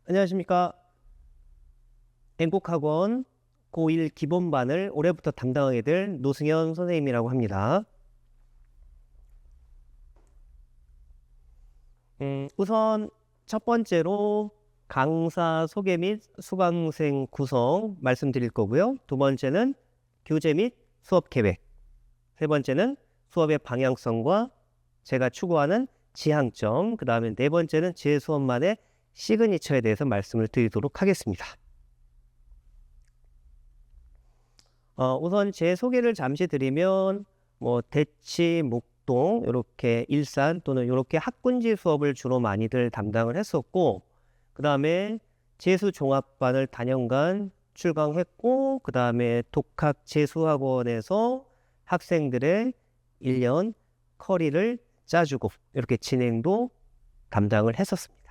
안녕하십니까. 앵국학원 고1 기본반을 올해부터 담당하게 될 노승현 선생님이라고 합니다. 우선 첫 번째로 강사 소개 및 수강생 구성 말씀드릴 거고요. 두 번째는 교재 및 수업 계획. 세 번째는 수업의 방향성과 제가 추구하는 지향점. 그 다음에 네 번째는 제 수업만의 시그니처에 대해서 말씀을 드리도록 하겠습니다. 우선 제 소개를 잠시 드리면 대치, 목동, 이렇게 일산 또는 이렇게 학군지 수업을 주로 많이들 담당을 했었고, 그 다음에 재수종합반을 단연간 출강했고, 그 다음에 독학 재수학원에서 학생들의 1년 커리를 짜주고 이렇게 진행도 담당을 했었습니다.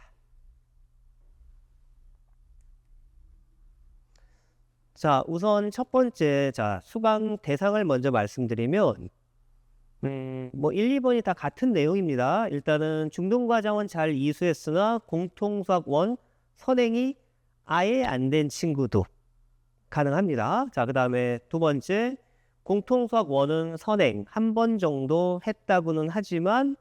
자, 우선 첫 번째, 수강 대상을 먼저 말씀드리면, 1, 2번이 다 같은 내용입니다. 일단은 중등과정은 잘 이수했으나 공통수학원 선행이 아예 안 된 친구도 가능합니다. 자, 그 다음에 두 번째, 공통수학원은 선행 한 번 정도 했다고는 하지만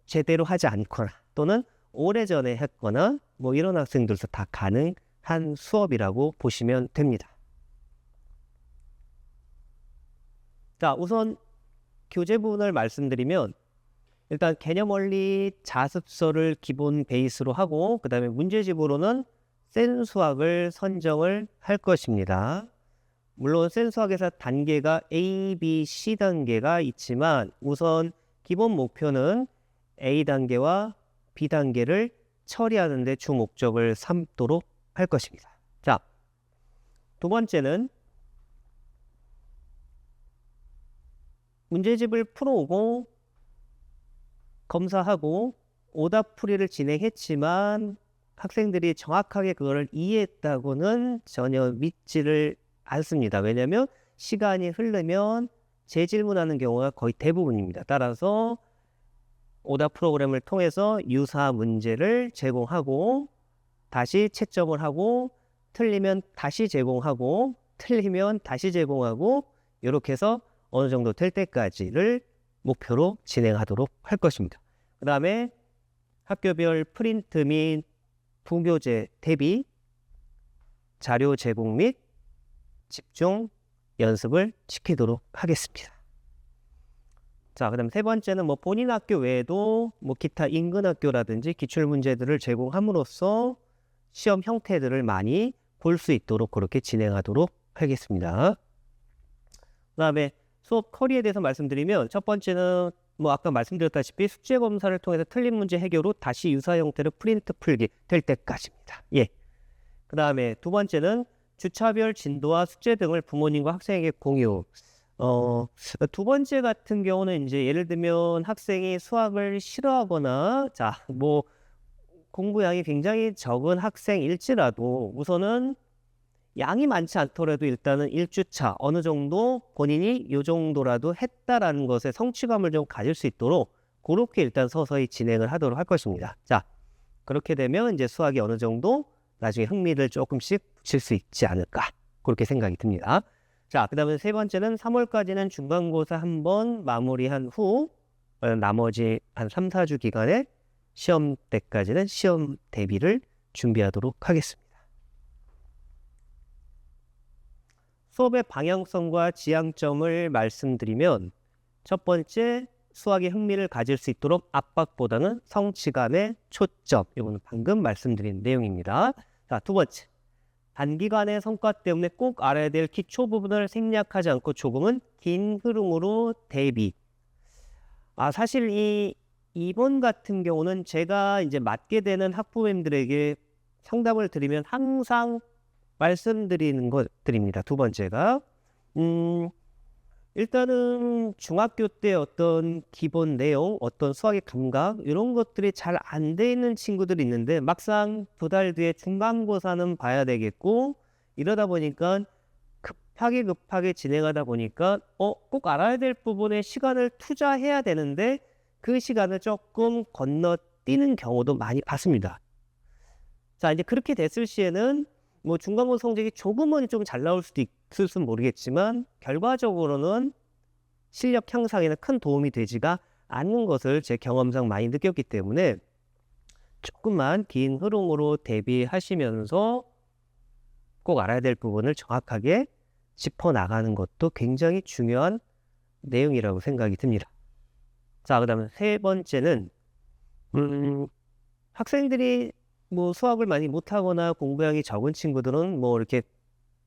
제대로 하지 않거나 또는 오래전에 했거나 이런 학생들도 다 가능한 수업이라고 보시면 됩니다. 자, 우선 교재 부분을 말씀드리면 일단 개념 원리 자습서를 기본 베이스로 하고 그 다음에 문제집으로는 센 수학을 선정을 할 것입니다. 물론 센 수학에서 단계가 A, B, C 단계가 있지만 우선 기본 목표는 A 단계와 B 단계를 처리하는 데 주 목적을 삼도록 할 것입니다. 자, 두 번째는 문제집을 풀어오고 검사하고 오답풀이를 진행했지만 학생들이 정확하게 그거를 이해했다고는 전혀 믿지를 않습니다. 왜냐하면 시간이 흐르면 재질문하는 경우가 거의 대부분입니다. 따라서 오답 프로그램을 통해서 유사 문제를 제공하고 다시 채점을 하고 틀리면 다시 제공하고 틀리면 다시 제공하고 이렇게 해서 어느 정도 될 때까지를 목표로 진행하도록 할 것입니다. 그 다음에 학교별 프린트 및 부교재 대비 자료 제공 및 집중 연습을 시키도록 하겠습니다. 자, 그 다음 세 번째는 본인 학교 외에도 기타 인근 학교라든지 기출문제들을 제공함으로써 시험 형태들을 많이 볼 수 있도록 그렇게 진행하도록 하겠습니다. 그 다음에 수업 커리에 대해서 말씀드리면 첫 번째는 아까 말씀드렸다시피 숙제 검사를 통해서 틀린 문제 해결 후 다시 유사 형태로 프린트 풀기 될 때까지입니다. 예. 그 다음에 두 번째는 주차별 진도와 숙제 등을 부모님과 학생에게 공유. 두 번째 같은 경우는 이제 예를 들면 학생이 수학을 싫어하거나 공부량이 굉장히 적은 학생일지라도 우선은 양이 많지 않더라도 일단은 1주차 어느 정도 본인이 요 정도라도 했다라는 것에 성취감을 좀 가질 수 있도록 그렇게 일단 서서히 진행을 하도록 할 것입니다. 자, 그렇게 되면 이제 수학이 어느 정도 나중에 흥미를 조금씩 붙일 수 있지 않을까 그렇게 생각이 듭니다. 자, 그 다음에 세 번째는 3월까지는 중간고사 한번 마무리한 후 나머지 한 3, 4주 기간에 시험 때까지는 시험 대비를 준비하도록 하겠습니다. 수업의 방향성과 지향점을 말씀드리면 첫 번째, 수학에 흥미를 가질 수 있도록 압박보다는 성취감에 초점. 이거는 방금 말씀드린 내용입니다. 자, 두 번째, 단기간의 성과 때문에 꼭 알아야 될 기초 부분을 생략하지 않고 조금은 긴 흐름으로 대비. 사실 이 2번 같은 경우는 제가 이제 맡게 되는 학부모님들에게 상담을 드리면 항상 말씀드리는 것들입니다. 두 번째가 일단은 중학교 때 어떤 기본 내용, 어떤 수학의 감각 이런 것들이 잘 안 돼 있는 친구들이 있는데 막상 두 달 뒤에 중간고사는 봐야 되겠고 이러다 보니까 급하게 진행하다 보니까 꼭 알아야 될 부분에 시간을 투자해야 되는데 그 시간을 조금 건너뛰는 경우도 많이 봤습니다. 자, 이제 그렇게 됐을 시에는 뭐 중간고 성적이 조금은 좀 잘 나올 수도 있을지는 모르겠지만 결과적으로는 실력 향상에는 큰 도움이 되지가 않는 것을 제 경험상 많이 느꼈기 때문에 조금만 긴 흐름으로 대비하시면서 꼭 알아야 될 부분을 정확하게 짚어나가는 것도 굉장히 중요한 내용이라고 생각이 듭니다. 자, 그다음에 세 번째는 학생들이 뭐 수학을 많이 못하거나 공부량이 적은 친구들은 뭐 이렇게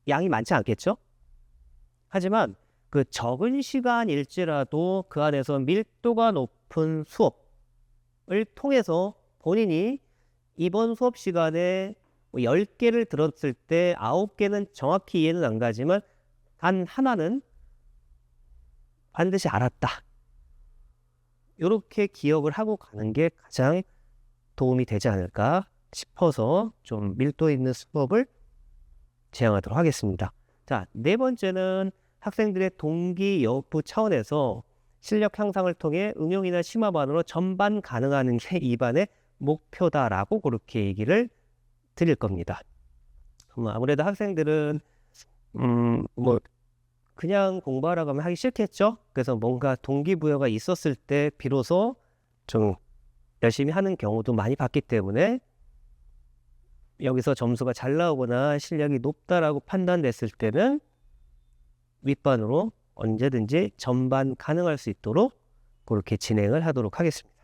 양이 많지 않겠죠? 하지만 그 적은 시간일지라도 그 안에서 밀도가 높은 수업을 통해서 본인이 이번 수업 시간에 뭐 10개를 들었을 때 9개는 정확히 이해는 안 가지만 단 하나는 반드시 알았다. 이렇게 기억을 하고 가는 게 가장 도움이 되지 않을까 싶어서 좀 밀도 있는 수업을 제안하도록 하겠습니다. 자, 네 번째는 학생들의 동기 여부 차원에서 실력 향상을 통해 응용이나 심화반으로 전반 가능하는 게 이 반의 목표다라고 그렇게 얘기를 드릴 겁니다. 아무래도 학생들은 뭐 그냥 공부하라고 하면 하기 싫겠죠. 그래서 뭔가 동기부여가 있었을 때 비로소 좀 열심히 하는 경우도 많이 봤기 때문에 여기서 점수가 잘 나오거나 실력이 높다라고 판단됐을 때는 윗반으로 언제든지 전반 가능할 수 있도록 그렇게 진행을 하도록 하겠습니다.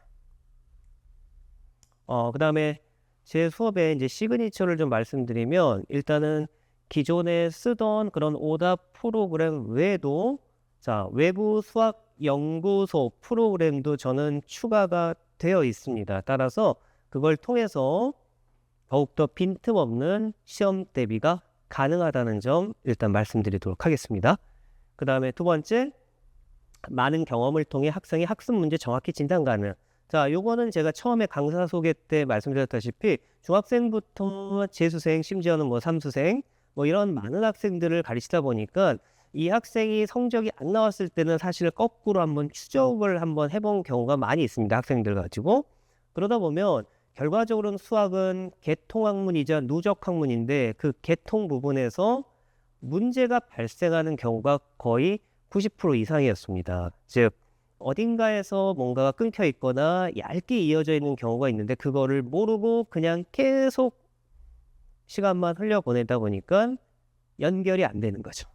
그 다음에 제 수업에 이제 시그니처를 좀 말씀드리면 일단은 기존에 쓰던 그런 오답 프로그램 외에도 자, 외부 수학 연구소 프로그램도 저는 추가가 되어 있습니다. 따라서 그걸 통해서 더욱더 빈틈없는 시험 대비가 가능하다는 점 일단 말씀드리도록 하겠습니다. 그 다음에 두 번째, 많은 경험을 통해 학생의 학습 문제 정확히 진단 가능. 자, 요거는 제가 처음에 강사 소개 때 말씀드렸다시피 중학생부터 재수생, 심지어는 뭐 삼수생, 뭐 이런 많은 학생들을 가르치다 보니까 이 학생이 성적이 안 나왔을 때는 사실 거꾸로 한번 추적을 한번 해본 경우가 많이 있습니다. 학생들 가지고. 그러다 보면 결과적으로는 수학은 계통학문이자 누적학문인데 그 계통 부분에서 문제가 발생하는 경우가 거의 90% 이상이었습니다. 즉 어딘가에서 뭔가가 끊겨 있거나 얇게 이어져 있는 경우가 있는데 그거를 모르고 그냥 계속 시간만 흘려보내다 보니까 연결이 안 되는 거죠.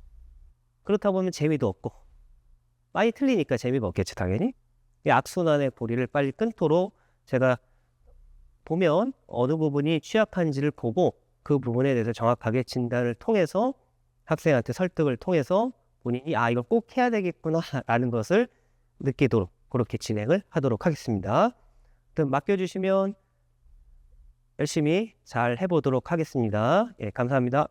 그렇다 보면 재미도 없고 많이 틀리니까 재미가 없겠죠, 당연히. 이 악순환의 고리를 빨리 끊도록 제가 보면 어느 부분이 취약한지를 보고 그 부분에 대해서 정확하게 진단을 통해서 학생한테 설득을 통해서 본인이 이걸 꼭 해야 되겠구나 라는 것을 느끼도록 그렇게 진행을 하도록 하겠습니다. 맡겨주시면 열심히 잘 해보도록 하겠습니다. 예, 감사합니다.